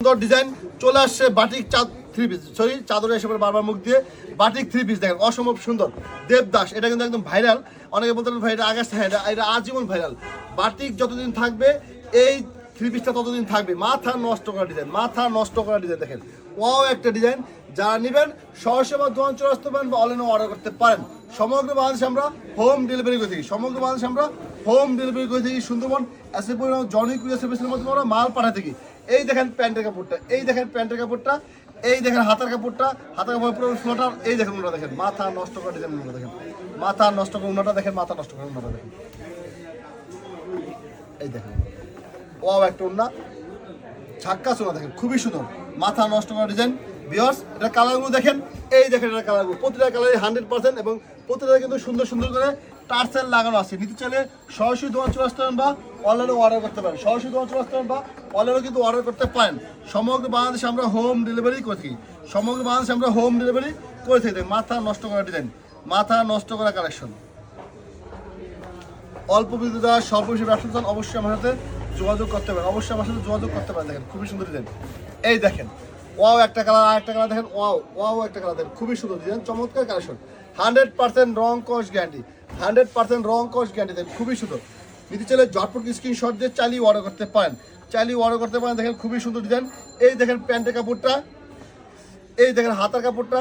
সুন্দর ডিজাইন চলে আসছে বাটিক থ্রি পিস, সরি চাদরে এসে বারবার মুখ দিয়ে বাটিক থ্রি পিস দেখেন, অসম্ভব সুন্দর দেবদাস। এটা কিন্তু একদম ভাইরাল, অনেকে বলতে ভাই এটা আগাছ, হ্যাঁ এটা আজীবন ভাইরাল। বাটিক যতদিন থাকবে এই থ্রি পিসটা ততদিন থাকবে। মাথা নষ্ট করা ডিজাইন, মাথা নষ্ট করা ডিজাইন দেখেন, ওয়াও একটা ডিজাইন। যারা নেবেন সরাসরি বা দোকান চলে আসতে পারেন বা অনলাইনে অর্ডার করতে পারেন। সমগ্র বাংলাদেশে আমরা হোম ডেলিভারি করে থাকি, সমগ্র বাংলাদেশে আমরা হোম ডেলিভারি করে থাকি। সুন্দরবন এসে পরিমাণ জনি কুরিয়ার সার্ভিসের মাধ্যমে আমরা মাল পাঠাতে থাকি। এই দেখেন প্যান্টের কাপড়টা, এই দেখেন প্যান্টের কাপড়টা, এই দেখেন হাতের কাপড়টা, হাতের কাপড় পুরো ফ্লোটার। এই দেখেন উন্নটা দেখেন, মাথা নষ্ট করা ডিজাইন উন্নটা দেখেন, মাথা নষ্ট করে উন্নটা দেখেন, মাথা নষ্ট করে উন্নটা দেখেন। এই দেখেন ওয়াও একটা উন্না, ঝাক্কা সোনা দেখেন, খুবই সুন্দর, মাথা নষ্ট করা ডিজাইন। ভিউয়ার্স এটা কালারগুলো দেখেন, এই দেখেন এটা কালারগুলো, প্রতিটা কালারই 100% এবং প্রতিটা কিন্তু সুন্দর সুন্দর করে টার্সেল লাগানো আছে। নিতে চাইলে সরাসরি দোকান চলে আসতে পারেন বা অনলাইনে অর্ডার করতে পারেন, সরাসরি দোকান চলে আসতে পারেন বা অনলাইনে কিন্তু অর্ডার করতে পারেন। সমগ্র বাংলাদেশে আমরা হোম ডেলিভারি করে থাকি, সমগ্র বাংলাদেশে আমরা হোম ডেলিভারি করে থাকি। মাথা নষ্ট করা ডিজাইন, মাথা নষ্ট করা কালেকশন। অল্প বিদ্যুৎ স্বল্প বেশি ব্যবসা চান অবশ্যই আমার সাথে যোগাযোগ করতে পারেন, অবশ্যই আমার সাথে যোগাযোগ করতে পারেন। দেখেন খুবই সুন্দর ডিজাইন, এই দেখেন ওয়াও একটা কালার, আর একটা কালার দেখেন, ওয়াও ওয়াও একটা কালার দেখেন, খুবই সুন্দর ডিজাইন, চমৎকার কালেকশন। 100% রং কস গ্যারান্টি, 100% রং কস গ্যারান্টি দেখেন, খুবই সুন্দর। নিতে চাইলে ঝটপট স্ক্রিনশট দিয়ে চালিয়ে অর্ডার করতে পারেন, চালিয়ে অর্ডার করতে পারেন। দেখেন খুবই সুন্দর ডিজাইন, এই দেখেন প্যান্টের কাপড়টা, এই দেখেন হাতার কাপড়টা,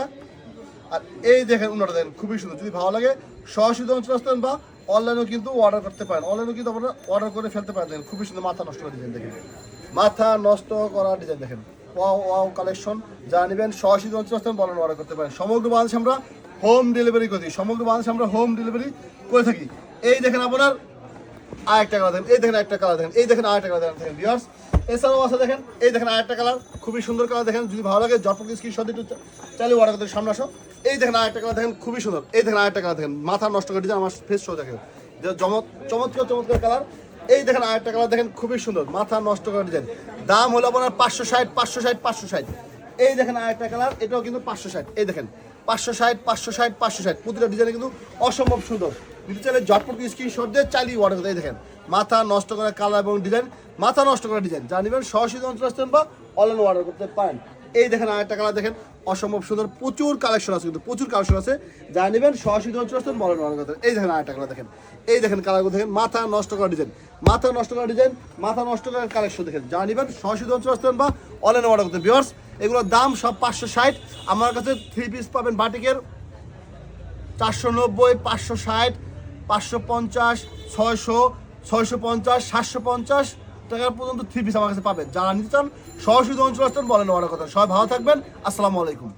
আর এই দেখেন উন্নটা দেখেন, খুবই সুন্দর। যদি ভালো লাগে সরাসরি দোকান চলে আসতেন বা অনলাইনেও কিন্তু অর্ডার করতে পারেন, অনলাইনেও কিন্তু আপনারা অর্ডার করে ফেলতে পারেন। দেখেন খুবই সুন্দর, মাথা নষ্ট করা ডিজাইন দেখেন, মাথা নষ্ট করা ডিজাইন দেখেন, ওয়াও ওয়াও কালেকশন। যা নেবেন সরাসরি দোকান চলে আসতেন বা অনলাইনে অর্ডার করতে পারেন। সমগ্র বাংলাদেশে আমরা হোম ডেলিভারি করে থাকি, সমগ্র বাংলাদেশে আমরা হোম ডেলিভারি করে থাকি। এই দেখেন আপনার আরেকটা কালার দেখেন, এই দেখেন একটা কালার দেখেন, এই দেখেন আরেকটা কালার দেখেন ভিউয়ার্স। এছাড়াও আছে দেখেন, এই দেখেন আরেকটা কালার, খুবই সুন্দর কালার দেখেন। যদি ভালো লাগে ঝটপট স্ক্রিনশট একটু চালিয়ে অর্ডার করতে সামনে আসো। এই দেখেন আরেকটা কালার দেখেন, খুবই সুন্দর, এই দেখেন আরেকটা কালার দেখেন, মাথা নষ্ট করে ডিজাইন, আমার ফেস শো দেখেন, চমৎকার চমৎকার কালার। এই দেখেন আরেকটা কালার দেখেন, খুবই সুন্দর, মাথা নষ্ট করে ডিজাইন। দাম হলো আপনার 560 560 560। এই দেখেন আরেকটা কালার, এটাও কিন্তু 560। এই দেখেন 560 560 560, প্রতিটা ডিজাইনে কিন্তু অসম্ভব সুন্দর। নিতে চাইলে ঝটপট স্ক্রিনশট দিয়ে চালিয়ে অর্ডার করতে। এই দেখেন মাথা নষ্ট করা কালার এবং ডিজাইন, মাথা নষ্ট করা ডিজাইন। যা নেবেন সরাসরি অঞ্চল আসতেন বা অনলাইনে অর্ডার করতে পারেন। এই দেখেন আরেকটা কালার দেখেন, অসম্ভব সুন্দর, প্রচুর কালেকশন আছে, কিন্তু প্রচুর কালেকশন আছে। যা নেবেন সরাসরি অঞ্চল আসতেন বা অনলাইনে অর্ডার করতে। এই দেখেন আরেকটা কালার দেখেন, এই দেখেন কালারগুলো দেখেন, মাথা নষ্ট করা ডিজাইন, মাথা নষ্ট করা ডিজাইন, মাথা নষ্ট করার কালেকশন দেখেন। যা নেবেন সরাসরি অঞ্চল আসতেন বা অনলাইনে অর্ডার করতে। ভিউয়ার্স এগুলোর দাম সব 560। আমার কাছে থ্রি পিস পাবেন বাটিকের 490 560 550 600 650 750 টাকার পর্যন্ত থ্রি পিস আমার কাছে পাবেন। যারা নিতে চান সরাসরি অঞ্চল আসতেন বলেন অর্ডার করতেন। সবাই ভালো থাকবেন, আসসালামু আলাইকুম।